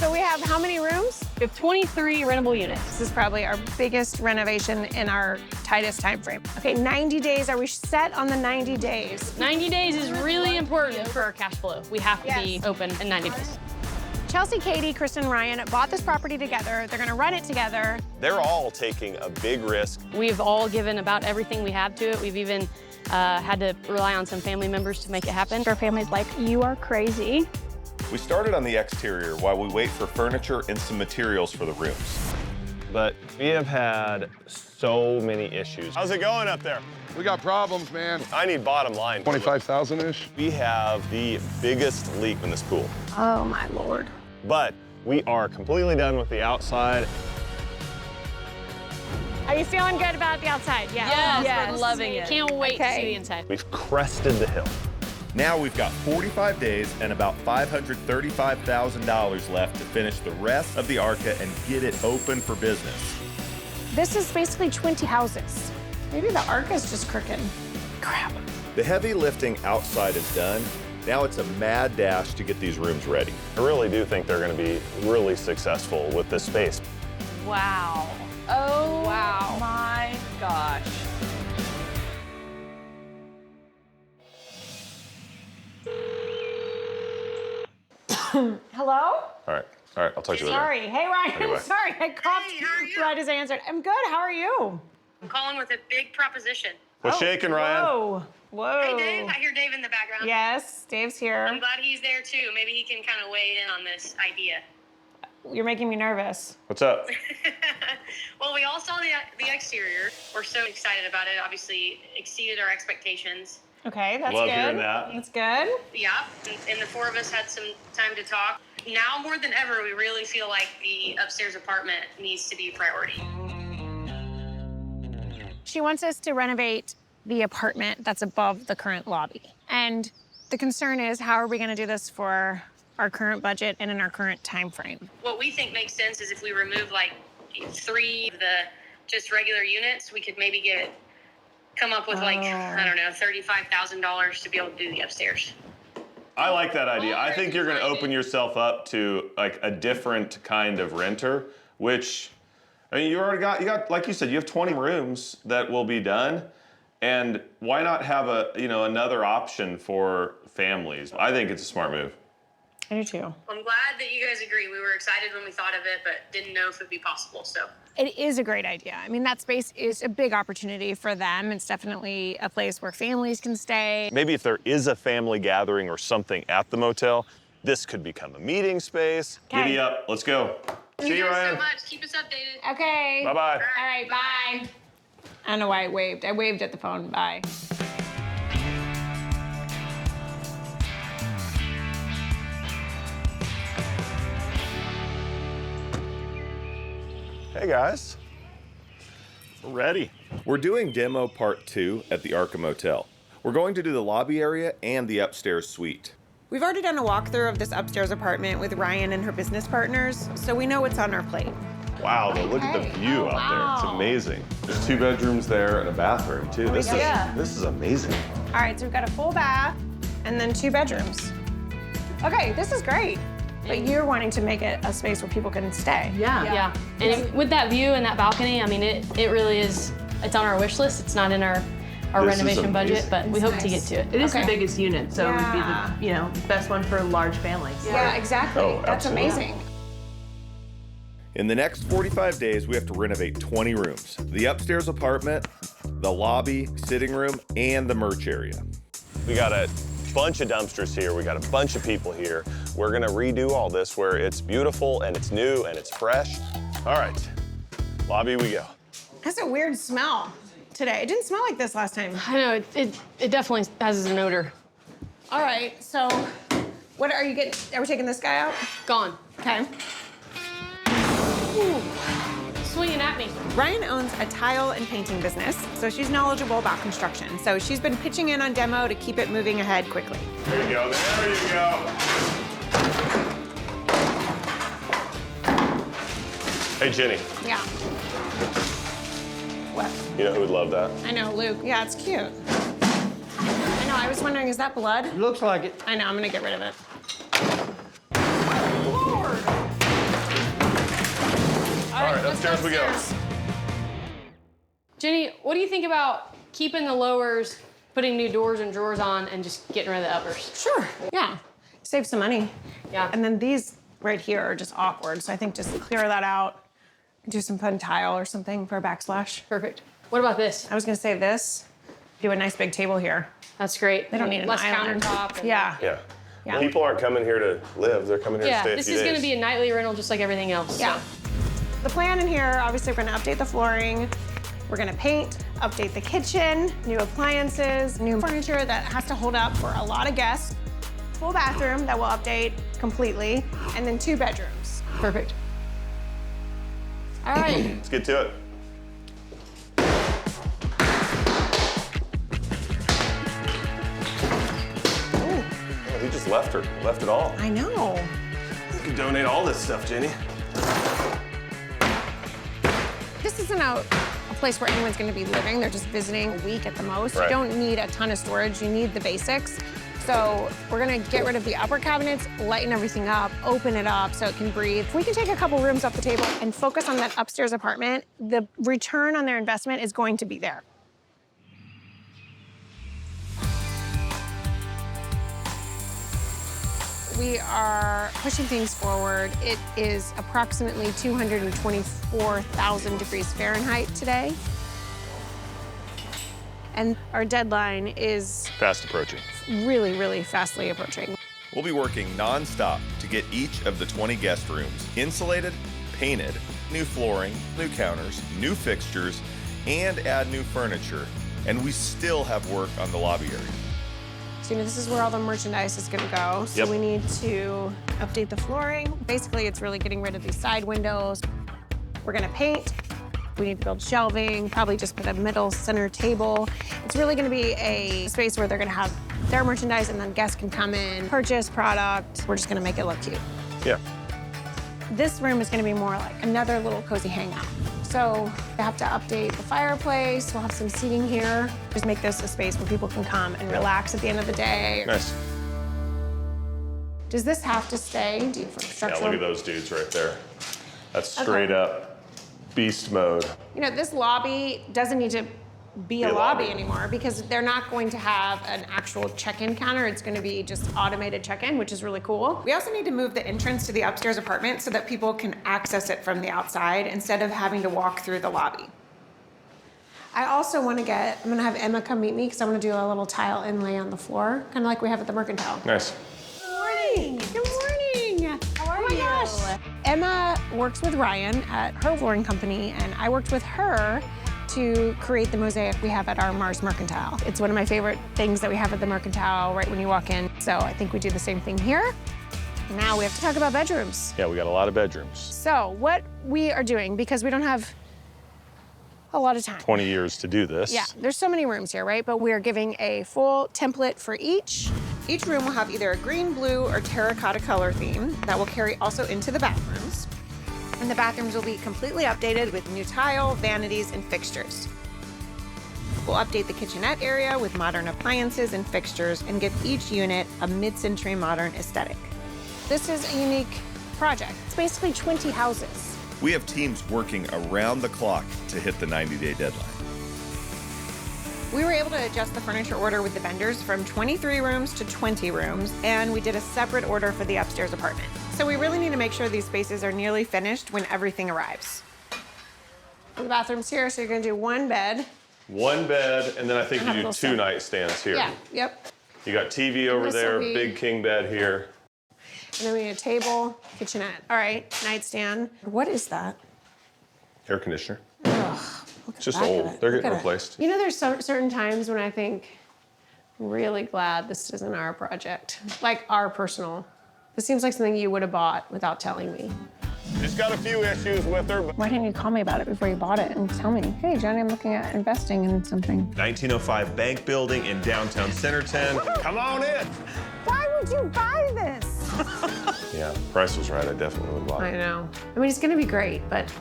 So we have how many rooms? We have 23 rentable units. This is probably our biggest renovation in our tightest time frame. Okay, 90 days. Are we set on the 90 days? 90 days is really important for our cash flow. We have to be open in 90 days. Chelsea, Katie, Kristen, and Ryan bought this property together. They're gonna run it together. They're all taking a big risk. We've all given about everything we have to it. We've even had to rely on some family members to make it happen. Our family's like, you are crazy. We started on the exterior while we wait for furniture and some materials for the rooms. But we have had so many issues. How's it going up there? We got problems, man. I need bottom line. 25,000-ish? We have the biggest leak in this pool. Oh, my Lord. But we are completely done with the outside. Are you feeling good about the outside? Yes, we're loving it. Can't wait to see the inside. We've crested the hill. Now we've got 45 days and about $535,000 left to finish the rest of the ARCA and get it open for business. This is basically 20 houses. Maybe the ARC is just crooked. Crap. The heavy lifting outside is done. Now it's a mad dash to get these rooms ready. I really do think they're going to be really successful with this space. Wow. Oh, wow. My gosh. Hello? All right, I'll talk to you later. Sorry. Hey, Ryan. Okay, bye. Sorry, I called you. I just answered. I'm good. How are you? I'm calling with a big proposition. What's shaking, Ryan? Whoa. Whoa. Hey, Dave. I hear Dave in the background. Yes, Dave's here. I'm glad he's there, too. Maybe he can kind of weigh in on this idea. You're making me nervous. What's up? Well, we all saw the exterior. We're so excited about it. Obviously, exceeded our expectations. Okay, that's Love good. hearing that. That's good. Yeah, and the four of us had some time to talk. Now more than ever, we really feel like the upstairs apartment needs to be a priority. She wants us to renovate the apartment that's above the current lobby. And the concern is, how are we gonna do this for our current budget and in our current time frame? What we think makes sense is if we remove like 3 of the just regular units, we could maybe come up with like, I don't know, $35,000 to be able to do the upstairs. I like that idea. I think you're going to open yourself up to like a different kind of renter, which, I mean, you got, like you said, you have 20 rooms that will be done. And why not have another option for families? I think it's a smart move. I do too. I'm glad that you guys agree. We were excited when we thought of it, but didn't know if it'd be possible, so. It is a great idea. I mean, that space is a big opportunity for them. It's definitely a place where families can stay. Maybe if there is a family gathering or something at the motel, this could become a meeting space. Okay. Giddy up, let's go. See you, Ryan. Thank you so much. Keep us updated. Okay. Bye-bye. All right, bye. I don't know why I waved. I waved at the phone, bye. Hey guys, we're ready. We're doing demo part 2 at the Arca Motel. We're going to do the lobby area and the upstairs suite. We've already done a walkthrough of this upstairs apartment with Ryan and her business partners, so we know what's on our plate. Wow, but look at the view out there. It's amazing. There's 2 bedrooms there and a bathroom too. This is amazing. All right, so we've got a full bath and then 2 bedrooms. Okay, this is great. But you're wanting to make it a space where people can stay. Yeah. And with that view and that balcony, I mean, it really is, it's on our wish list. It's not in our renovation budget, but we hope to get to it. It is the biggest unit, so it would be the best one for large families. Yeah, exactly. Oh, That's absolutely. amazing. In the next 45 days, we have to renovate 20 rooms. The upstairs apartment, the lobby, sitting room, and the merch area. We got a bunch of dumpsters here. We got a bunch of people here. We're gonna redo all this where it's beautiful and it's new and it's fresh. All right, lobby we go. That's a weird smell today. It didn't smell like this last time. I know, it definitely has an odor. All right, so what are you getting? Are we taking this guy out? Gone. Okay. Ooh, swinging at me. Ryan owns a tile and painting business, so she's knowledgeable about construction. So she's been pitching in on demo to keep it moving ahead quickly. There you go, there you go. Hey, Jenny. Yeah. What? You know who would love that? I know, Luke. Yeah, it's cute. I know, I was wondering, is that blood? Looks like it. I know, I'm gonna get rid of it. Lord! Upstairs we go. Jenny, what do you think about keeping the lowers, putting new doors and drawers on, and just getting rid of the uppers? Sure, yeah. Save some money. Yeah. And then these right here are just awkward, so I think just clear that out, do some fun tile or something for a backsplash. Perfect. What about this? I was gonna say this, do a nice big table here. That's great. They don't need an less island. countertop. And Yeah. Yeah. Yeah. People aren't coming here to live. They're coming here to stay a this few is days. going to be a nightly rental just like everything else. Yeah. So. The plan in here, obviously we're gonna update the flooring, we're gonna paint, update the kitchen, new appliances, new furniture that has to hold up for a lot of guests, full bathroom that will update completely, and then 2 bedrooms. Perfect. All right. Let's get to it. Oh, he just left it all. I know. You can donate all this stuff, Jenny. This isn't a place where anyone's gonna be living. They're just visiting a week at the most. Right. You don't need a ton of storage. You need the basics. So we're gonna get rid of the upper cabinets, lighten everything up, open it up so it can breathe. If we can take a couple rooms off the table and focus on that upstairs apartment, the return on their investment is going to be there. We are pushing things forward. It is approximately 224,000 degrees Fahrenheit today. And our deadline is Fast approaching. really, really fastly approaching. We'll be working nonstop to get each of the 20 guest rooms insulated, painted, new flooring, new counters, new fixtures, and add new furniture. And we still have work on the lobby area. So, this is where all the merchandise is gonna go. So Yep. we need to update the flooring. Basically, it's really getting rid of these side windows. We're gonna paint. We need to build shelving, probably just put a middle center table. It's really gonna be a space where they're gonna have their merchandise and then guests can come in, purchase product. We're just gonna make it look cute. Yeah. This room is gonna be more like another little cozy hangout. So I have to update the fireplace. We'll have some seating here. Just make this a space where people can come and relax at the end of the day. Nice. Does this have to stay? Do you for Yeah, structural? look at those dudes right there. That's straight up beast mode. You know, this lobby doesn't need to be a lobby anymore because they're not going to have an actual check-in counter. It's going to be just automated check-in, which is really cool. We also need to move the entrance to the upstairs apartment so that people can access it from the outside instead of having to walk through the lobby. I also want to I'm going to have Emma come meet me because I want to do a little tile inlay on the floor, kind of like we have at the Mercantile. Nice. Good morning. Good morning. How are you? Gosh. Emma works with Ryan at her flooring company, and I worked with her to create the mosaic we have at our Mars Mercantile. It's one of my favorite things that we have at the Mercantile right when you walk in. So I think we do the same thing here. Now we have to talk about bedrooms. Yeah, we got a lot of bedrooms. So what we are doing, because we don't have a lot of time. 20 years to do this. Yeah, there's so many rooms here, right? But we're giving a full template for each. Each room will have either a green, blue, or terracotta color theme that will carry also into the bathrooms. And the bathrooms will be completely updated with new tile, vanities, and fixtures. We'll update the kitchenette area with modern appliances and fixtures and give each unit a mid-century modern aesthetic. This is a unique project. It's basically 20 houses. We have teams working around the clock to hit the 90-day deadline. We were able to adjust the furniture order with the vendors from 23 rooms to 20 rooms, and we did a separate order for the upstairs apartment. So we really need to make sure these spaces are nearly finished when everything arrives. The bathroom's here, so you're gonna do one bed. One bed, and then I think I have you a do little 2 set. nightstands here. Yeah, yep. You got TV over This'll there, be- big king bed here. And then we need a table, kitchenette. All right, nightstand. What is that? Air conditioner. Look at Just the back old. of it. They're Look getting at it. replaced. You know, there's certain times when I think, I'm really glad this isn't our project. Like our personal. This seems like something you would have bought without telling me. Just got a few issues with her. Why didn't you call me about it before you bought it and tell me, hey, Johnny, I'm looking at investing in something? 1905 bank building in downtown Centerton. Come on in. Why would you buy this? Yeah, price was right. I definitely would buy I it. know. I mean, it's gonna be great, but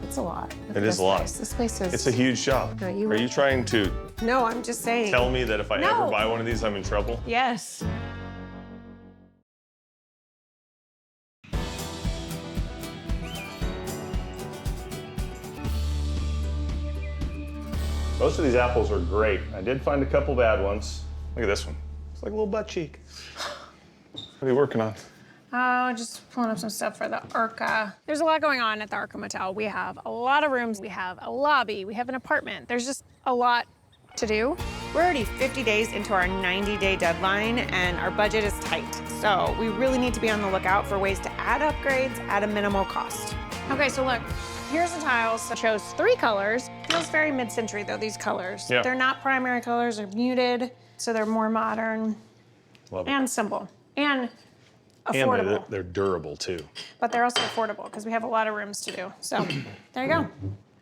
it's a lot. It is a lot. This place is. It's a huge shop. No, Are you- you trying to No, I'm just saying. tell me that if I No. ever buy one of these, I'm in trouble? Yes. Most of these apples are great. I did find a couple bad ones. Look at this one. It's like a little butt cheek. What are you working on? Oh, just pulling up some stuff for the Arca. There's a lot going on at the Arca Motel. We have a lot of rooms. We have a lobby. We have an apartment. There's just a lot to do. We're already 50 days into our 90-day deadline, and our budget is tight. So we really need to be on the lookout for ways to add upgrades at a minimal cost. Okay, so look, here's the tiles. I chose 3 colors. Feels very mid-century, though, these colors. Yeah. They're not primary colors. They're muted, so they're more modern Love it. and simple. And affordable. And they're durable, too. But they're also affordable because we have a lot of rooms to do. So there you go.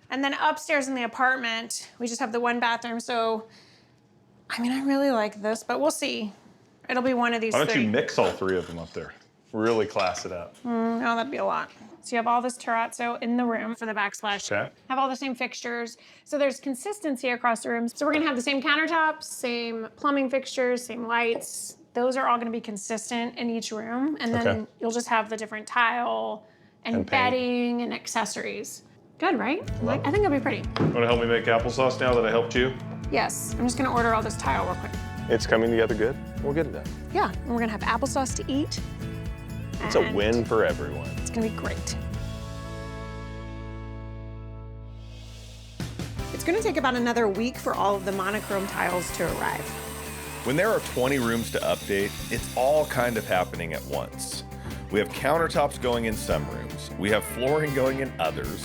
And then upstairs in the apartment, we just have the 1 bathroom. So, I mean, I really like this, but we'll see. It'll be one of these Why don't 3. you mix all 3 of them up there? Really class it up. No, that'd be a lot. So you have all this terrazzo in the room for the backsplash. Okay. Have all the same fixtures. So there's consistency across the rooms. So we're gonna have the same countertops, same plumbing fixtures, same lights. Those are all gonna be consistent in each room. And then Okay. you'll just have the different tile and And paint. bedding and accessories. Good, right? I think it'll be pretty. Want to help me make applesauce now that I helped you? Yes, I'm just gonna order all this tile real quick. It's coming together good. We'll get it done. Yeah, and we're gonna have applesauce to eat. It's a and win for everyone. It's gonna be great. It's gonna take about another week for all of the monochrome tiles to arrive. When there are 20 rooms to update, it's all kind of happening at once. We have countertops going in some rooms. We have flooring going in others.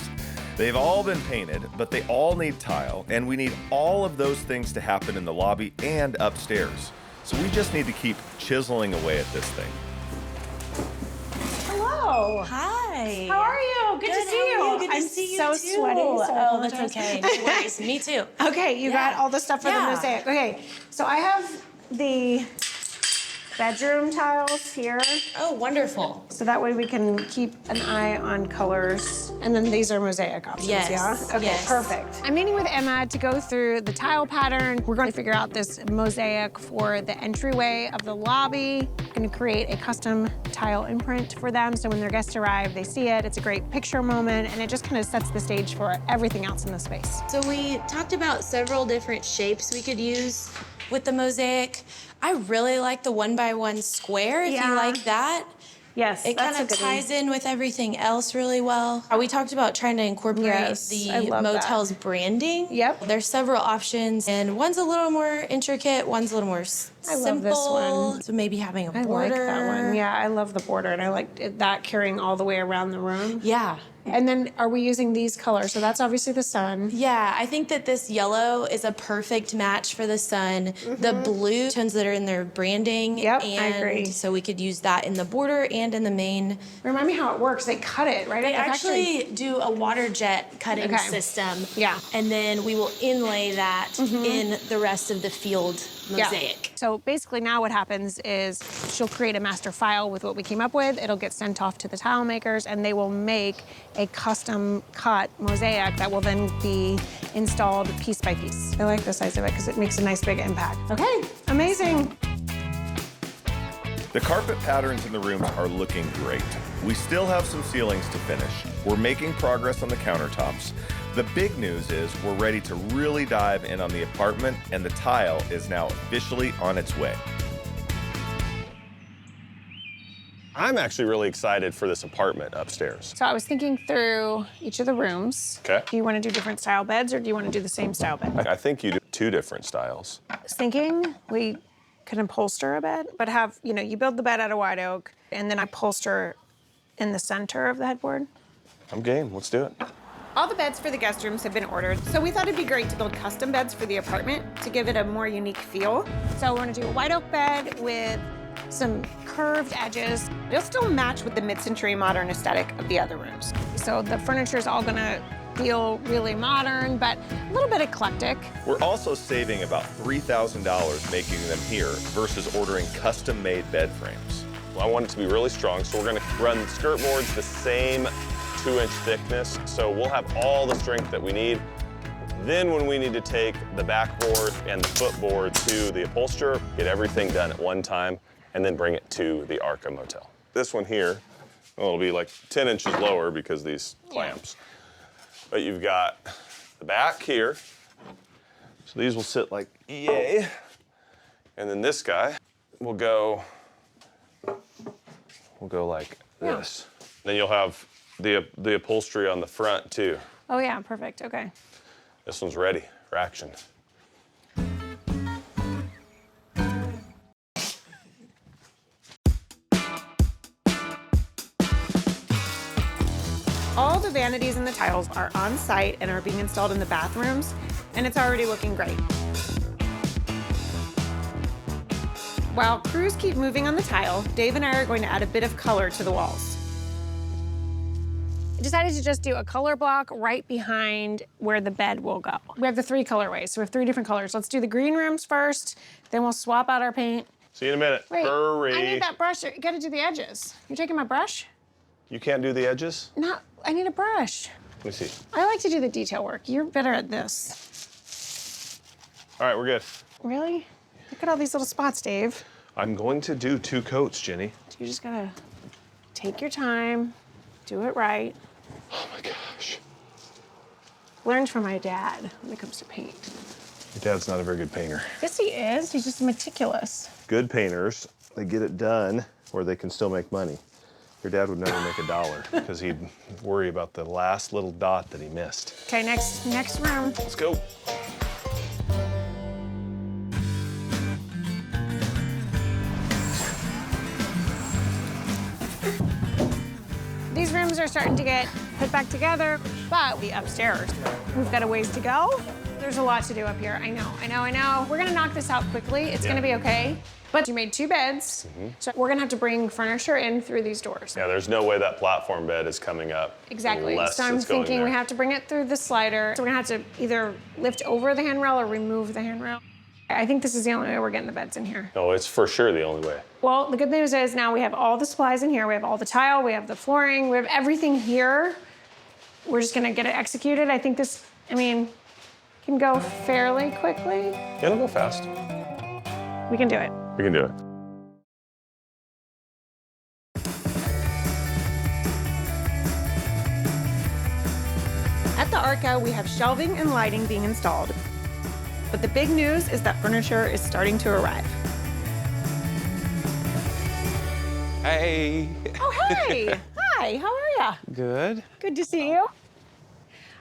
They've all been painted, but they all need tile, and we need all of those things to happen in the lobby and upstairs. So we just need to keep chiseling away at this thing. Hello. Hi. How are you? Good to see you. Good to I'm see you so too. sweaty. So I Oh, that's apologize. okay. No worries. Me too. Okay, you got all the stuff for the Yeah. mosaic. Okay, so I have the bedroom tiles here. Oh, wonderful. So that way we can keep an eye on colors. And then these are mosaic options, Yes, yeah? Okay, yes. perfect. I'm meeting with Emma to go through the tile pattern. We're going to figure out this mosaic for the entryway of the lobby. I'm going to create a custom tile imprint for them so when their guests arrive, they see it. It's a great picture moment, and it just kind of sets the stage for everything else in the space. So we talked about several different shapes we could use with the mosaic. I really like the 1x1 square, if Yeah. you like that. Yes, It that's kind a of good one. ties in with everything else really well. We talked about trying to incorporate Yes, I the love that. motel's branding. Yep. There's several options, and one's a little more intricate, one's a little more I simple. love this one. So maybe having a I border. like that one. Yeah, I love the border, and I like that carrying all the way around the room. Yeah. And then are we using these colors? So that's obviously the sun. Yeah, I think that this yellow is a perfect match for the sun. The blue tones that are in their branding. Yep, I and agree. so we could use that in the border and in the main. Remind me how it works. They cut it, right? They at the factory? actually do a water jet cutting Okay. system. Yeah. And then we will inlay that in the rest of the field mosaic. So basically now what happens is she'll create a master file with what we came up with. It'll get sent off to the tile makers, and they will make a custom cut mosaic that will then be installed piece by piece. I like the size of it because it makes a nice big impact. Okay, amazing. The carpet patterns in the rooms are looking great. We still have some ceilings to finish. We're making progress on the countertops. The big news is we're ready to really dive in on the apartment, and the tile is now officially on its way. I'm actually really excited for this apartment upstairs. So I was thinking through each of the rooms. Okay. Do you want to do different style beds, or do you want to do the same style bed? I think you do 2 different styles. I was thinking we could upholster a bed, but have, you build the bed out of white oak, and then upholster in the center of the headboard. I'm game, let's do it. All the beds for the guest rooms have been ordered, so we thought it'd be great to build custom beds for the apartment to give it a more unique feel. So we're gonna do a white oak bed with some curved edges. It'll still match with the mid-century modern aesthetic of the other rooms. So the furniture is all gonna feel really modern, but a little bit eclectic. We're also saving about $3,000 making them here versus ordering custom-made bed frames. I want it to be really strong, so we're gonna run skirt boards the same 2-inch thickness, so we'll have all the strength that we need. Then when we need to take the backboard and the footboard to the upholsterer, get everything done at one time, and then bring it to the Arca Motel. This one here, well, it'll be like 10 inches lower because of these clamps. But you've got the back here, So these will sit like yay. And then this guy will go like this. Then you'll have the upholstery on the front too. Oh yeah, perfect, okay. This one's ready for action. All the vanities and the tiles are on site and are being installed in the bathrooms, and it's already looking great. While crews keep moving on the tile, Dave and I are going to add a bit of color to the walls. I decided to just do a color block right behind where the bed will go. We have the 3 colorways, so we have 3 different colors. Let's do the green rooms first, then we'll swap out our paint. See you in a minute. Wait, Hurry. I need that brush. You gotta do the edges. You taking my brush? You can't do the edges? No, I need a brush. Let me see. I like to do the detail work. You're better at this. All right, we're good. Really? Look at all these little spots, Dave. I'm going to do 2 coats, Jenny. You just gotta take your time, do it right. Oh my gosh. Learned from my dad when it comes to paint. Your dad's not a very good painter. Yes, he is. He's just meticulous. Good painters, they get it done where they can still make money. Your dad would never make $1 because he'd worry about the last little dot that he missed. Okay, next room. Let's go. These rooms are starting to get put back together, but the upstairs, we've got a ways to go. There's a lot to do up here. I know. We're gonna knock this out quickly. It's gonna be okay. But you made 2 beds, so we're gonna have to bring furniture in through these doors. Yeah, there's no way that platform bed is coming up. Exactly. Unless So I'm it's going thinking there. we have to bring it through the slider. So we're gonna have to either lift over the handrail or remove the handrail. I think this is the only way we're getting the beds in here. No, it's for sure the only way. Well, the good news is now we have all the supplies in here. We have all the tile, we have the flooring, we have everything here. We're just gonna get it executed. I think this, can go fairly quickly. It'll go fast. We can do it. We can do it. At the Arca, we have shelving and lighting being installed. But the big news is that furniture is starting to arrive. Hey. Oh, hey. Hi, how are ya? Good. Good to see you.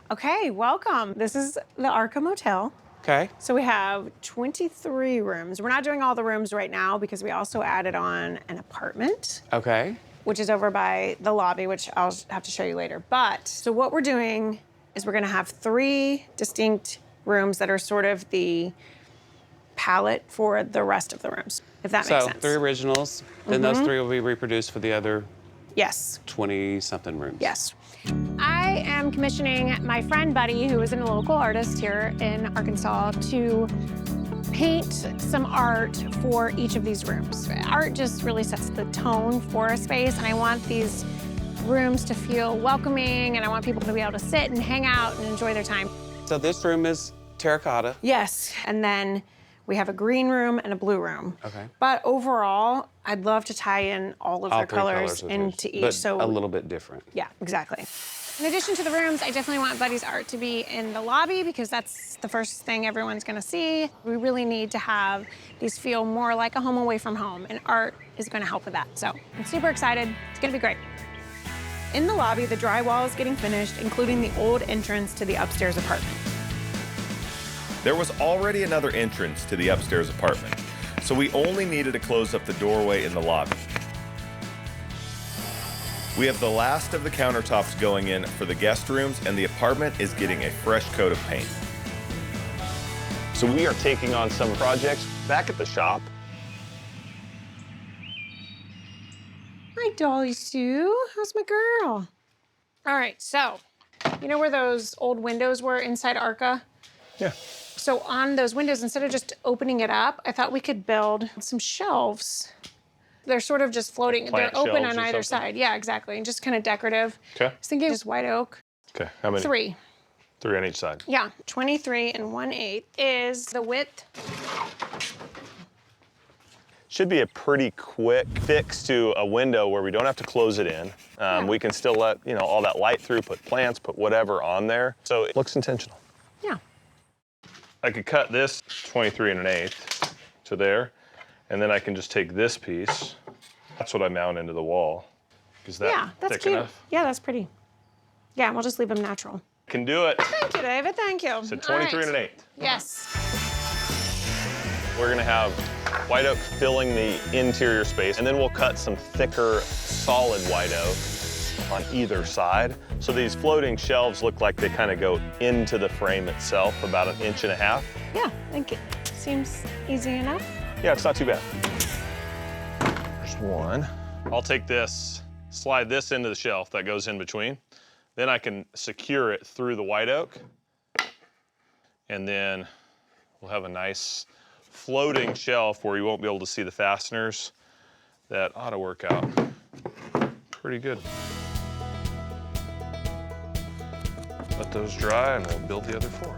Okay, welcome. This is the Arca Motel. Okay. So we have 23 rooms. We're not doing all the rooms right now because we also added on an apartment, Okay. which is over by the lobby, which I'll have to show you later. But, so what we're doing is we're gonna have 3 distinct rooms that are sort of the palette for the rest of the rooms, if that makes So sense. 3 originals, then those 3 will be reproduced for the other Yes. 20-something rooms. Yes. I am commissioning my friend Buddy, who is a local artist here in Arkansas, to paint some art for each of these rooms. Art just really sets the tone for a space, and I want these rooms to feel welcoming, and I want people to be able to sit and hang out and enjoy their time. So this room is terracotta. Yes, and then we have a green room and a blue room. Okay. But overall, I'd love to tie in all of All their 3 colors with into yours, each. but So a little bit different. yeah, exactly. In addition to the rooms, I definitely want Buddy's art to be in the lobby because that's the first thing everyone's gonna see. We really need to have these feel more like a home away from home, and art is gonna help with that. So I'm super excited. It's gonna be great. In the lobby, the drywall is getting finished, including the old entrance to the upstairs apartment. There was already another entrance to the upstairs apartment, so we only needed to close up the doorway in the lobby. We have the last of the countertops going in for the guest rooms, and the apartment is getting a fresh coat of paint. So we are taking on some projects back at the shop. Hi, Dolly Sue. How's my girl? All right, so you know where those old windows were inside Arca? Yeah. So on those windows, instead of just opening it up, I thought we could build some shelves. They're sort of just floating. Plant They're open shelves on or either something? side. Yeah, exactly. And just kind of decorative. Okay. I was thinking just white oak. Okay, how many? 3. 3 on each side. Yeah, 23 and 1/8 is the width. Should be a pretty quick fix to a window where we don't have to close it in. We can still let, all that light through, put plants, put whatever on there. So it looks intentional. Yeah. I could cut this 23 1/8 to there, and then I can just take this piece. That's what I mount into the wall. Is that that's thick cute. enough? Yeah, that's pretty. Yeah, we'll just leave them natural. Can do it. Thank you, David. Thank you. So 23 1/8. Yes. We're gonna have white oak filling the interior space, and then we'll cut some thicker, solid white oak on either side. So these floating shelves look like they kind of go into the frame itself, about 1.5 inches. Yeah, I think it seems easy enough. Yeah, it's not too bad. There's one. I'll take this, slide this into the shelf that goes in between. Then I can secure it through the white oak. And then we'll have a nice floating shelf where you won't be able to see the fasteners. That ought to work out pretty good. Let those dry and we'll build the other 4.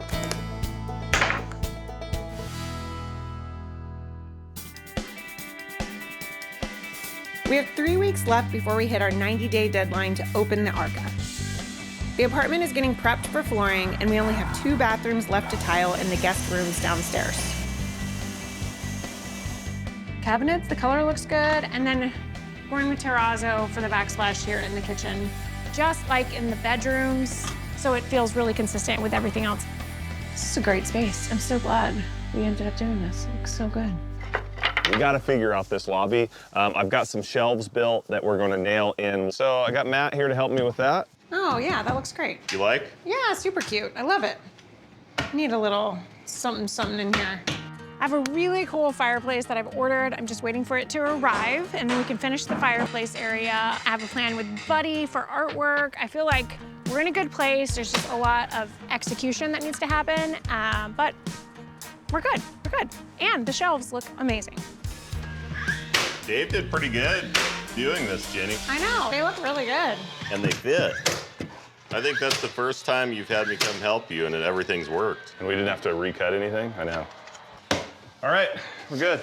We have 3 weeks left before we hit our 90-day deadline to open the ARCA. The apartment is getting prepped for flooring, and we only have 2 bathrooms left to tile in the guest rooms downstairs. Cabinets, the color looks good, and then pouring the terrazzo for the backsplash here in the kitchen, just like in the bedrooms, so it feels really consistent with everything else. This is a great space. I'm so glad we ended up doing this. It looks so good. We gotta figure out this lobby. I've got some shelves built that we're gonna nail in. So I got Matt here to help me with that. Oh, yeah, that looks great. You like? Yeah, super cute. I love it. Need a little something in here. I have a really cool fireplace that I've ordered. I'm just waiting for it to arrive, and then we can finish the fireplace area. I have a plan with Buddy for artwork. I feel like we're in a good place. There's just a lot of execution that needs to happen, but we're good. We're good. And the shelves look amazing. Dave did pretty good doing this, Jenny. I know. They look really good. And they fit. I think that's the first time you've had me come help you and everything's worked. And we didn't have to recut anything? I know. All right, we're good.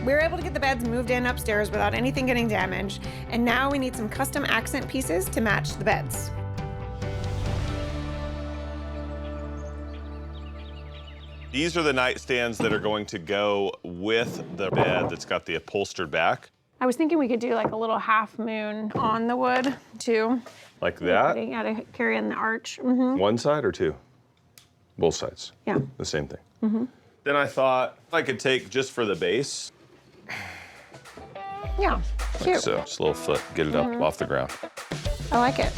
We were able to get the beds moved in upstairs without anything getting damaged, and now we need some custom accent pieces to match the beds. These are the nightstands that are going to go with the bed that's got the upholstered back. I was thinking we could do like a little half moon on the wood, too. Like that? Yeah, to carry in the arch. Mm-hmm. One side or two? Both sides? Yeah. The same thing? Mm-hmm. Then I thought I could take just for the base. Yeah, cute. Like so, just a little foot, get it up off the ground. I like it.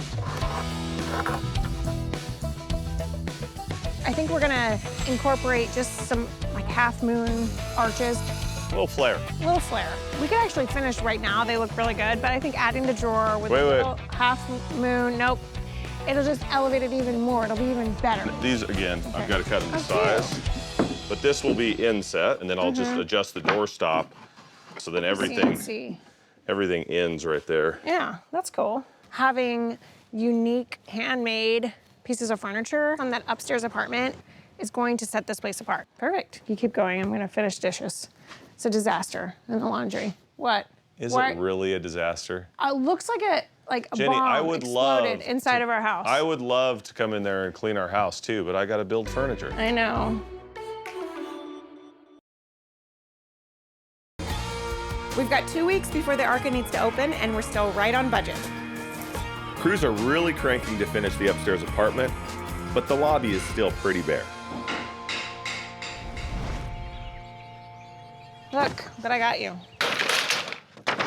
I think we're gonna incorporate just some like half moon arches. A little flare. A little flare. We could actually finish right now. They look really good, but I think adding the drawer with Wait, a wait. little half moon, nope. It'll just elevate it even more. It'll be even better. These, again, I've got to cut them to Oh, size. But this will be inset, and then I'll just adjust the door stop, so then everything ends right there. Yeah, that's cool. Having unique handmade pieces of furniture from that upstairs apartment is going to set this place apart. Perfect. You keep going. I'm gonna finish dishes. It's a disaster in the laundry. What? Is What? it really a disaster? It looks like a Jenny, bomb I would love exploded inside of our house. I would love to come in there and clean our house too, but I got to build furniture. I know. We've got 2 weeks before the ARCA needs to open, and we're still right on budget. Crews are really cranking to finish the upstairs apartment, but the lobby is still pretty bare. Look, but I got you.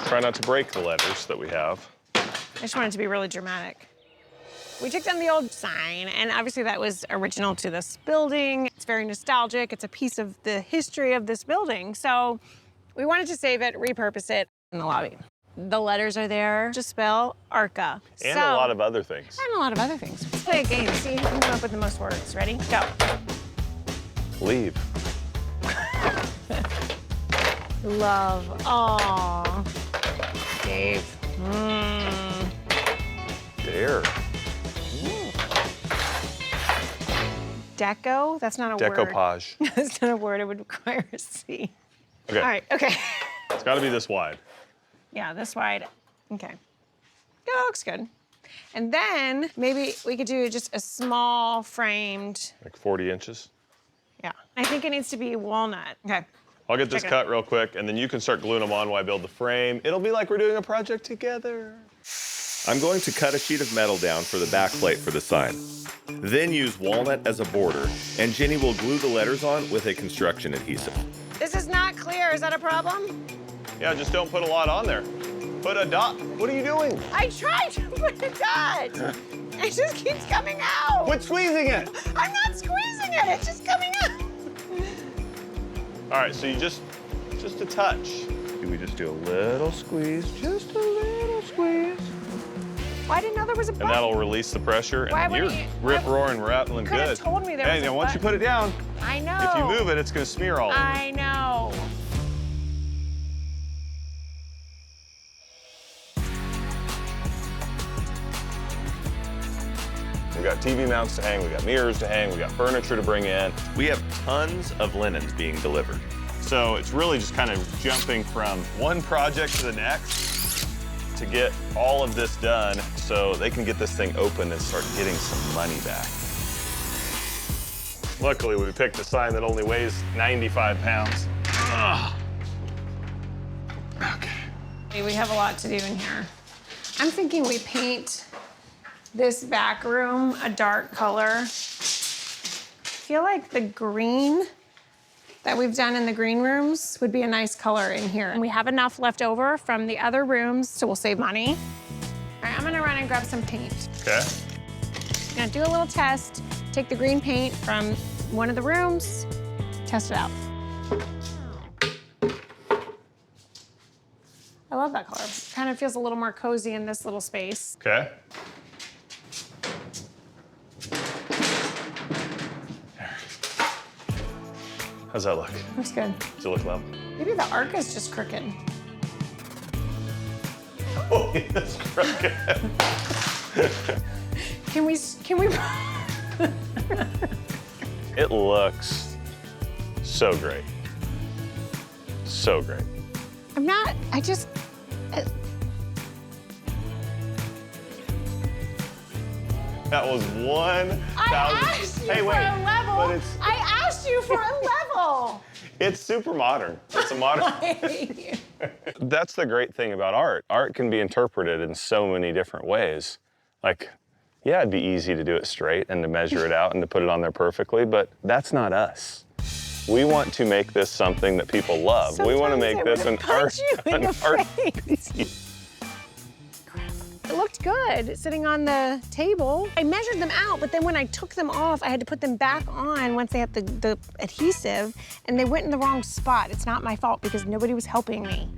Try not to break the letters that we have. I just wanted it to be really dramatic. We took down the old sign, and obviously that was original to this building. It's very nostalgic. It's a piece of the history of this building. So we wanted to save it, repurpose it in the lobby. The letters are there to spell ARCA. And a lot of other things. And a lot of other things. Let's play a game, see who can come up with the most words. Ready? Go. Leave. Love. Aww. Dave. Dare. Deco? That's not a word. Decoupage. That's not a word. It would require a C. Okay. All right, okay. It's got to be this wide. Yeah, this wide. Okay. Yeah, that looks good. And then maybe we could do just a small framed. Like 40 inches. Yeah. I think it needs to be walnut. Okay. I'll get this Check it cut real quick, and then you can start gluing them on while I build the frame. It'll be like we're doing a project together. I'm going to cut a sheet of metal down for the back plate for the sign. Then use walnut as a border, and Jenny will glue the letters on with a construction adhesive. This is not clear. Is that a problem? Yeah, just don't put a lot on there. Put a dot. What are you doing? I tried to put a dot. It just keeps coming out. Quit squeezing it. I'm not squeezing it. It's just coming out. All right, so you just a touch. Do we just do a little squeeze? Just a little squeeze. Well, I didn't know there was a button. And that'll release the pressure, Why and would you're you- rip-roaring, rattling Could have good. told me there was a now, once you button. put it down, I know. if you move it, it's gonna smear all over. I know. We got TV mounts to hang, we got mirrors to hang, we got furniture to bring in. We have tons of linens being delivered. So it's really just kind of jumping from one project to the next to get all of this done so they can get this thing open and start getting some money back. Luckily, we picked a sign that only weighs 95 pounds. Ugh. Okay. We have a lot to do in here. I'm thinking we paint this back room a dark color. I feel like the green that we've done in the green rooms would be a nice color in here. And we have enough left over from the other rooms, so we'll save money. All right, I'm gonna run and grab some paint. Okay. I'm gonna do a little test, take the green paint from one of the rooms, test it out. I love that color. Kind of feels a little more cozy in this little space. Okay. How's that look? Looks good. Does it look level? Maybe the arc is just crooked. Oh, it's crooked. Can we? It looks so great. So great. I'm not, I just, That was 1,000. I asked you for a level. But it's I asked you for a level. it's super modern. It's a modern. That's the great thing about art. Art can be interpreted in so many different ways. Like, yeah, it'd be easy to do it straight and to measure it out and to put it on there perfectly, but that's not us. We want to make this something that people love. We want to make this an art piece. It looked good sitting on the table. I measured them out, but then when I took them off, I had to put them back on once they had the adhesive, and they went in the wrong spot. It's not my fault because nobody was helping me.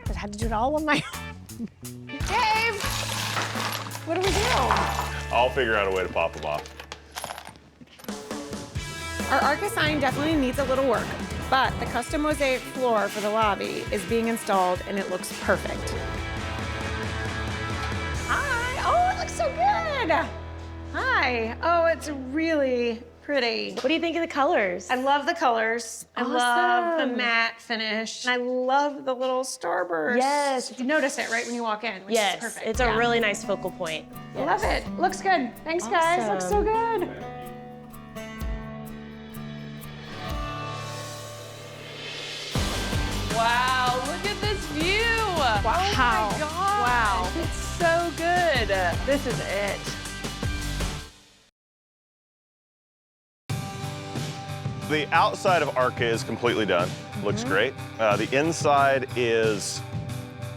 I had to do it all on my own. Dave, what do we do? I'll figure out a way to pop them off. Our Arca sign definitely needs a little work, but the custom mosaic floor for the lobby is being installed and it looks perfect. Hi, oh, it looks so good. Hi, oh, it's really pretty. What do you think of the colors? I love the colors. I love the matte finish. And I love the little starburst. Yes. You notice it right when you walk in, which is perfect. It's a really nice focal point. I love it. Looks good. Thanks, guys. Looks so good. Wow, look at this view. Wow. Oh my God. Wow. It's so good. This is it. The outside of Arca is completely done. Looks great. The inside is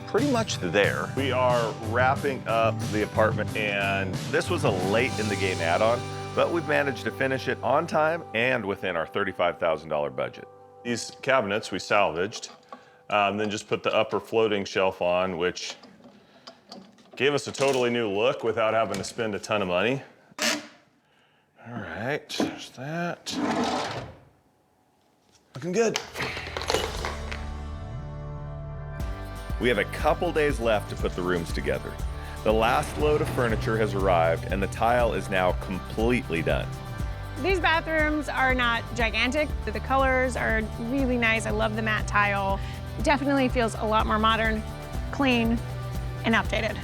pretty much there. We are wrapping up the apartment, and this was a late in the game add-on, but we've managed to finish it on time and within our $35,000 budget. These cabinets we salvaged, then just put the upper floating shelf on, which gave us a totally new look without having to spend a ton of money. All right, there's that. Looking good. We have a couple days left to put the rooms together. The last load of furniture has arrived and the tile is now completely done. These bathrooms are not gigantic. The colors are really nice. I love the matte tile. Definitely feels a lot more modern, clean, and updated.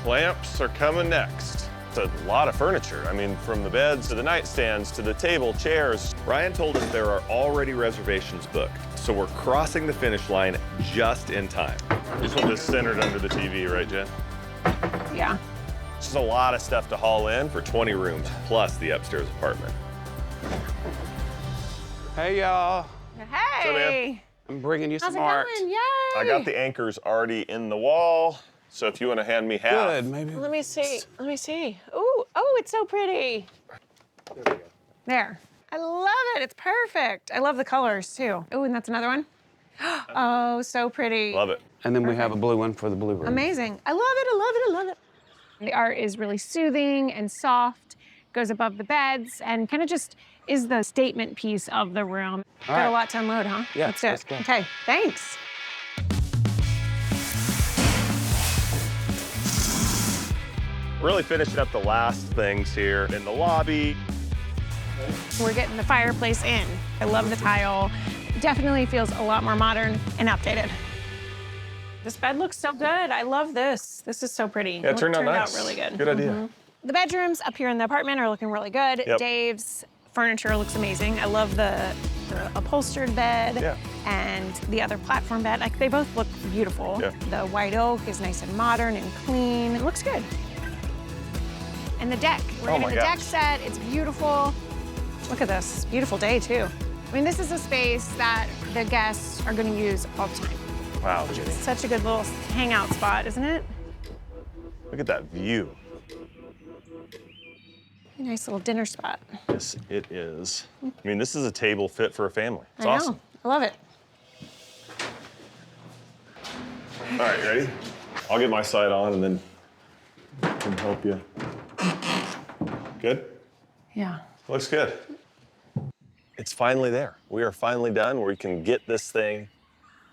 Clamps are coming next. It's a lot of furniture. I mean, from the beds to the nightstands to the table, chairs. Ryan told us there are already reservations booked, so we're crossing the finish line just in time. Just want this centered under the TV, right, Jen? Yeah. It's just a lot of stuff to haul in for 20 rooms, plus the upstairs apartment. Hey, y'all. Hey. I'm bringing you How's some it art. going? Yay. I got the anchors already in the wall, so if you want to hand me half. Good, maybe. Let me see. Let me see. Ooh, oh, it's so pretty. There. I love it. It's perfect. I love the colors too. Oh, and that's another one. Oh, so pretty. Love it. And then we have a blue one for the blue room. Amazing. I love it. I love it. I love it. The art is really soothing and soft, goes above the beds, and kind of just is the statement piece of the room. All Got right. a lot to unload, huh? Yeah, Let's do it. let's go. Okay, thanks. Really finishing up the last things here in the lobby. We're getting the fireplace in. I love the tile. Definitely feels a lot more modern and updated. This bed looks so good. I love this. This is so pretty. Yeah, it turned out nice. Really good. Good idea. The bedrooms up here in the apartment are looking really good. Yep. Dave's furniture looks amazing. I love the upholstered bed Yeah. and the other platform bed. Like, they both look beautiful. Yeah. The white oak is nice and modern and clean. It looks good. And the deck. We're Oh getting my the deck gosh. set. It's beautiful. Look at this. Beautiful day, too. I mean, this is a space that the guests are going to use all the time. Wow, Jenny. Such a good little hangout spot, isn't it? Look at that view. A nice little dinner spot. Yes, it is. I mean, this is a table fit for a family. It's I know. awesome. I love it. All right, ready? I'll get my side on and then I can help you. Good? Yeah. Looks good. It's finally there. We are finally done where we can get this thing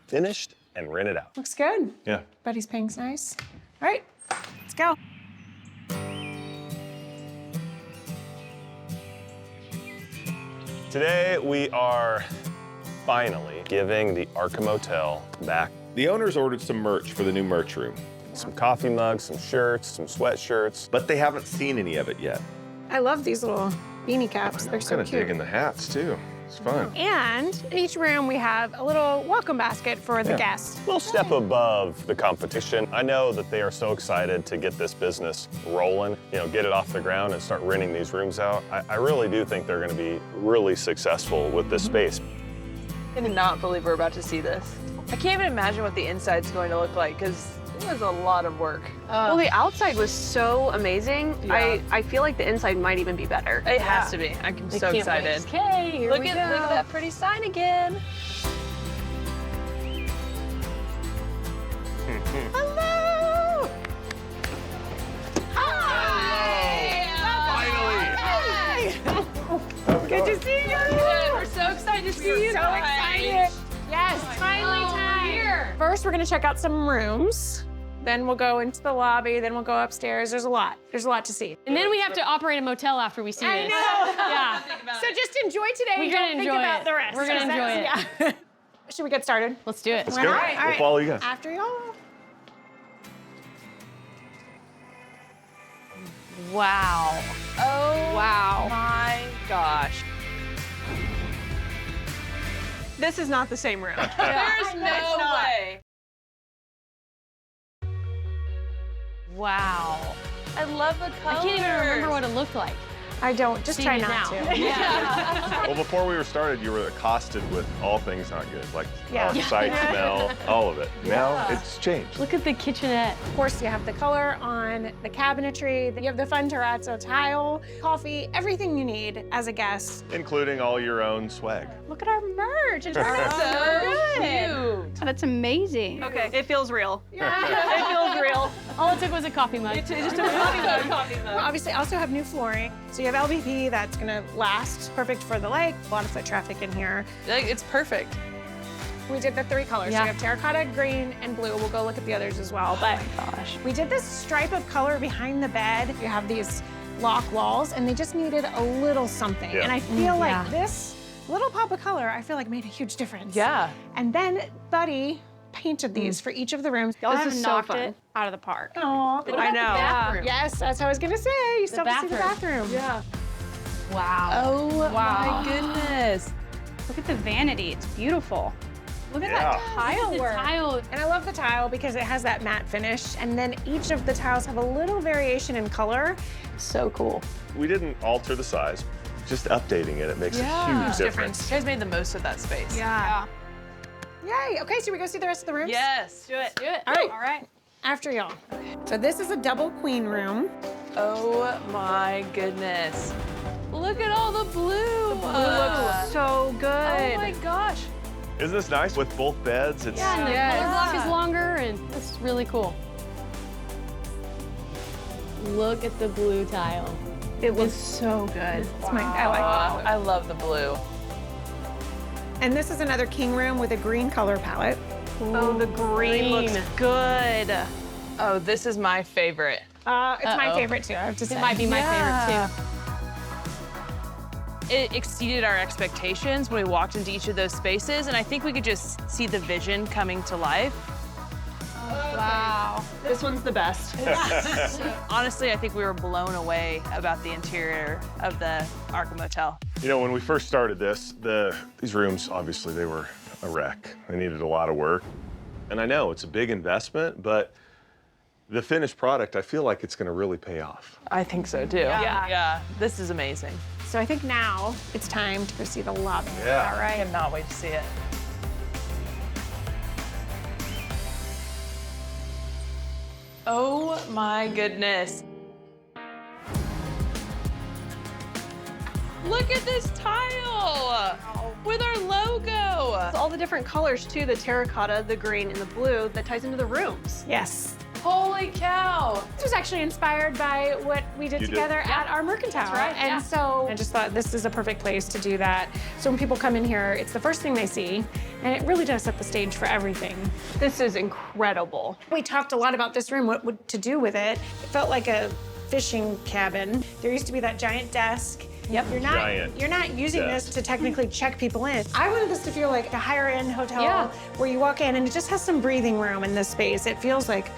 finished and rent it out. Looks good. Yeah. Buddy's paying's nice. All right, let's go. Today, we are finally giving the Arkham Motel back. The owners ordered some merch for the new merch room. Some coffee mugs, some shirts, some sweatshirts, but they haven't seen any of it yet. I love these little beanie caps. They're so cute. the hats, too. It's fun. And in each room, we have a little welcome basket for the guests. A little step above the competition. I know that they are so excited to get this business rolling, you know, get it off the ground and start renting these rooms out. I really do think they're going to be really successful with this space. I cannot believe we're about to see this. I can't even imagine what the inside's going to look like because it was a lot of work. Well, the outside was so amazing. Yeah. I feel like the inside might even be better. It has to be. I'm so excited. Okay, here Look we at go. that pretty sign again. Hello! Hi! Finally! Good to see you! We're so excited to see you So excited! Yes, finally time! Here. First, we're gonna check out some rooms. Then we'll go into the lobby, then we'll go upstairs. There's a lot to see. And then we have to operate a motel after we see I this. know. Yeah. So just enjoy today. We're and gonna don't think enjoy about it. the rest. We're gonna enjoy it. Yeah. Should we get started? Let's do it. Why go. not? We'll All right. follow you guys. After y'all. Wow. Oh Wow. my gosh. This is not the same room. There's no way. Wow. I love the colors. I can't even remember what it looked like. I don't. Just try Seeing it not now. to. Well, before we were started, you were accosted with all things not good, like Yeah. sight, smell, all of it. Now it's changed. Look at the kitchenette. Of course, you have the color on the cabinetry. You have the fun terrazzo tile, coffee, everything you need as a guest. Including all your own swag. Look at our merch. It's So cute. That's amazing. Okay, it feels real. It feels real. All it took was a coffee mug. Just a coffee We mug. obviously also have new flooring. So you have LVP that's gonna last, perfect for the lake. A lot of foot traffic in here. It's perfect. We did the 3 colors. Yeah. So you have terracotta, green, and blue. We'll go look at the others as well. But Gosh. we did this stripe of color behind the bed. You have these lock walls, and they just needed a little something. Yeah. And I feel like Yeah. this little pop of color, I feel like made a huge difference. Yeah. And then Buddy painted these for each of the rooms. Y'all This have is so knocked fun. it out of the park. Oh, I know. Bathroom. yes, that's what I was gonna say. You still have to see the bathroom. Yeah. Wow. Oh Wow. my goodness. Look at the vanity. It's beautiful. Look at Yeah. that tile The work. tile. And I love the tile because it has that matte finish, and then each of the tiles have a little variation in color. So cool. We didn't alter the size, just updating it. It makes a huge difference. You guys made the most of that space. Yeah. Yay! Okay, so we go see the rest of the rooms. Yes. Do it. Do it. All right. All right. After y'all. So this is a double queen room. Oh my goodness. Look at all the blue. Looks so good. Oh my gosh. Isn't this nice with both beds? It's Yeah, and the Yes. color block is longer, and it's really cool. Look at the blue tile. It looks so good. It's my, I like Wow, that. I love the blue. And this is another king room with a green color palette. Oh, the green looks good. Oh, this is my favorite. It's my Uh-oh. favorite too, I have to say. It might be my favorite too. It exceeded our expectations when we walked into each of those spaces, and I think we could just see the vision coming to life. Wow. This one's the best. Honestly, I think we were blown away about the interior of the Arkham Motel. You know, when we first started this, these rooms, obviously, they were a wreck. They needed a lot of work. And I know it's a big investment, but the finished product, I feel like it's going to really pay off. I think so too. Yeah. This is amazing. So I think now it's time to go see the lobby. Yeah. All right, I cannot wait to see it. Oh my goodness. Look at this tile with our logo. All the different colors too, the terracotta, the green, and the blue that ties into the rooms. Yes. Holy cow. This was actually inspired by what we did You did. together at our mercantile. That's right, And yeah. so I just thought this is a perfect place to do that. So when people come in here, it's the first thing they see, and it really does set the stage for everything. This is incredible. We talked a lot about this room, what to do with it. It felt like a fishing cabin. There used to be that giant desk. Yep. Giant You're not using this desk. to technically check people in. I wanted this to feel like a higher end hotel Yeah. where you walk in and it just has some breathing room in this space. It feels like,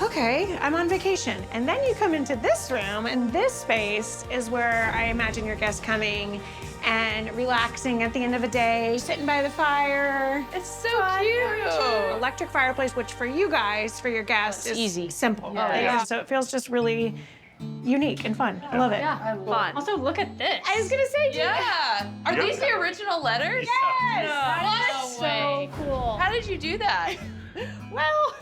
okay, I'm on vacation. And then you come into this room, and this space is where I imagine your guests coming and relaxing at the end of a day, sitting by the fire. It's so cute. Electric fireplace, which for you guys, for your guests, It's is easy. simple. Yeah. So it feels just really unique and fun. I love it. Yeah. Fun. Also, look at this. I was gonna say, Yeah. Are Yep. these the original letters? No way. Cool. How did you do that? well,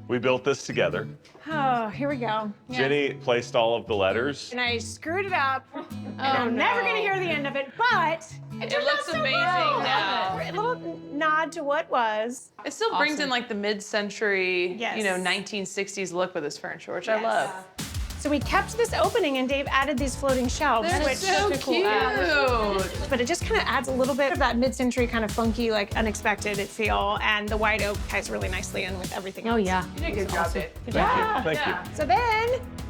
We built this together. oh, here we go. Jenny placed all of the letters. And I screwed it up. Oh, And I'm never gonna hear the end of it, but it turned looks out so amazing well. now. A little nod to what was. It still brings in like the mid-century, Yes. 1960s look with this furniture, which I Yes. love. So we kept this opening, and Dave added these floating shelves, They're which so cute. but it just kind of adds a little bit of that mid-century kind of funky, like unexpected feel, and the white oak ties really nicely in with everything else. Oh yeah. You did a good job, Dave. Yeah. Thank you. So then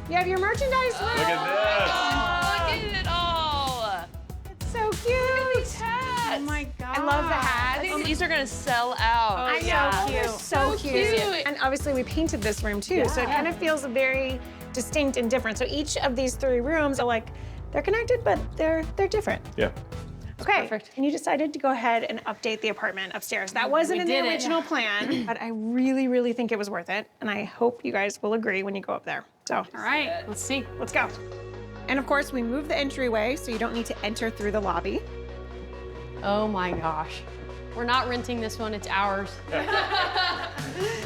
you have your merchandise room. Look at Look at it all. It's so cute. Hats. Oh my god. I love the I hats. think these are gonna sell out. I know, Yeah. they're so cute. cute. And obviously we painted this room too, so it kind of feels very distinct and different. So each of these 3 rooms are like, they're connected, but they're different. this. Yeah. Okay, Perfect. and you decided to go ahead and update the apartment upstairs. That wasn't in the did it. original plan, but I really, really think it was worth it. And I hope you guys will agree when you go up there. So All right. Let's see. let's go. And of course, we moved the entryway so you don't need to enter through the lobby. Oh my gosh. We're not renting this one. It's ours.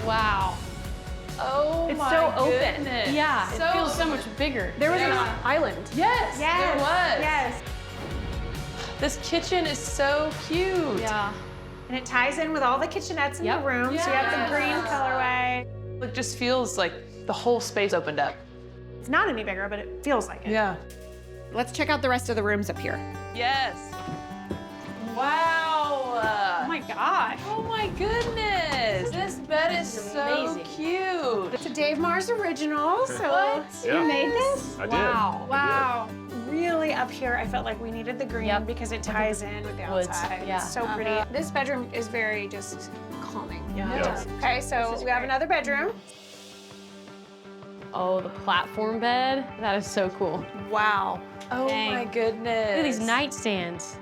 Wow. Oh It's my so open. goodness. Yeah. It So feels so much bigger. There was Yeah. an island. Yes, there was. Yes. This kitchen is so cute. Yeah. And it ties in with all the kitchenettes in Yep. the room. So you have the green Yes. colorway. It just feels like the whole space opened up. It's not any bigger, but it feels like it. Yeah. Let's check out the rest of the rooms up here. Yes. Wow. Oh my gosh. Oh my goodness. This bed is so amazing. cute. It's a Dave Mars original, so What? Yeah. you made this? I did. Wow. Wow. Really up here, I felt like we needed the green Yep. because it ties in with the Woods, outside. yeah. It's so pretty. This bedroom is very just calming. Yeah. Yeah. Okay, so we have another bedroom. Oh, the platform bed. That is so cool. Wow. Oh Dang. my goodness. Look at these nightstands.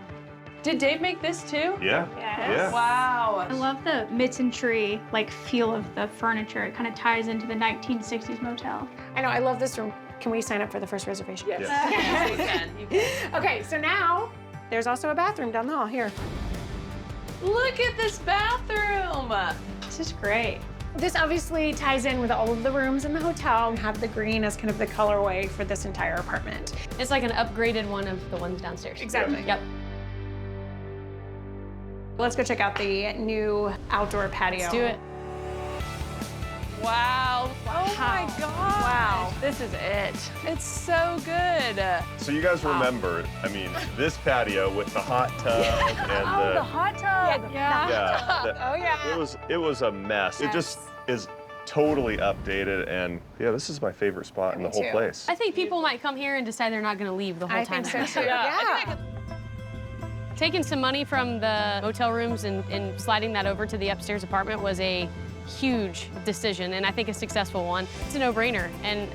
Did Dave make this too? Yeah. Yes. Wow. I love the Mitten tree like feel of the furniture. It kind of ties into the 1960s motel. I know, I love this room. Can we sign up for the first reservation? Yes. Yes, you can. You can. Okay, so now there's also a bathroom down the hall here. Look at this bathroom. This is great. This obviously ties in with all of the rooms in the hotel and have the green as kind of the colorway for this entire apartment. It's like an upgraded one of the ones downstairs. Exactly. Yep. Let's go check out the new outdoor patio. Let's do it. Wow. Oh my God. Wow. This is it. It's so good. So you guys remember, I mean, this patio with the hot tub and the hot tub. Oh yeah. it was a mess. It just is totally updated, and yeah, this is my favorite spot in the whole too. place. I think people might come here and decide they're not going to leave the whole I time. think so too. Yeah. Taking some money from the motel rooms and sliding that over to the upstairs apartment was a huge decision, and I think a successful one. It's a no-brainer, and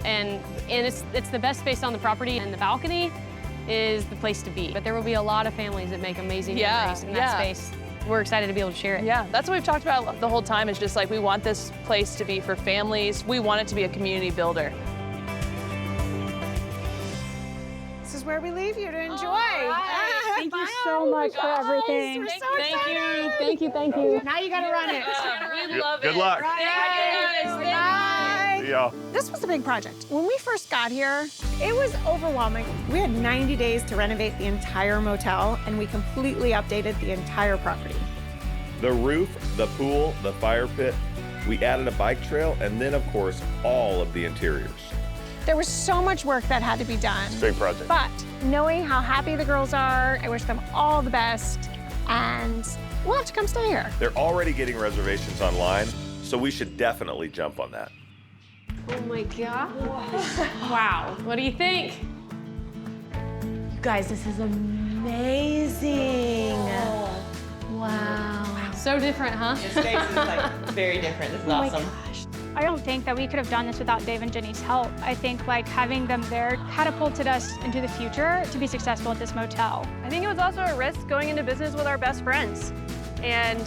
it's the best space on the property, and the balcony is the place to be. But there will be a lot of families that make amazing memories in that space. We're excited to be able to share it. Yeah, that's what we've talked about the whole time, is just like we want this place to be for families. We want it to be a community builder. This is where we leave you to enjoy. Thank you so much for everything. We're so Thank excited. you, thank you, thank you. Now you gotta run it. We love it. Good luck. Bye. See y'all. This was a big project. When we first got here, it was overwhelming. We had 90 days to renovate the entire motel, and we completely updated the entire property. The roof, the pool, the fire pit. We added a bike trail, and then, of course, all of the interiors. There was so much work that had to be done. Big project. But knowing how happy the girls are, I wish them all the best, and we'll have to come stay here. They're already getting reservations online, so we should definitely jump on that. Oh my God. Wow. What do you think? You guys, this is amazing. Wow. So different, huh? This space is like very different. This is awesome. I don't think that we could have done this without Dave and Jenny's help. I think like having them there catapulted us into the future to be successful at this motel. I think it was also a risk going into business with our best friends. And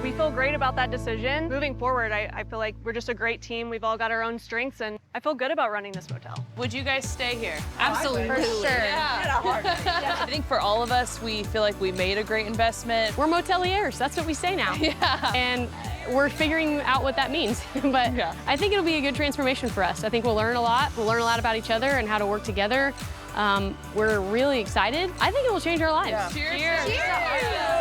we feel great about that decision. Moving forward, I feel like we're just a great team. We've all got our own strengths, and I feel good about running this motel. Would you guys stay here? Absolutely. For sure. I think for all of us, we feel like we made a great investment. We're moteliers. That's what we say now. Yeah. And we're figuring out what that means. But Yeah. I think it'll be a good transformation for us. I think we'll learn a lot. We'll learn a lot about each other and how to work together. We're really excited. I think it will change our lives. Cheers. Cheers.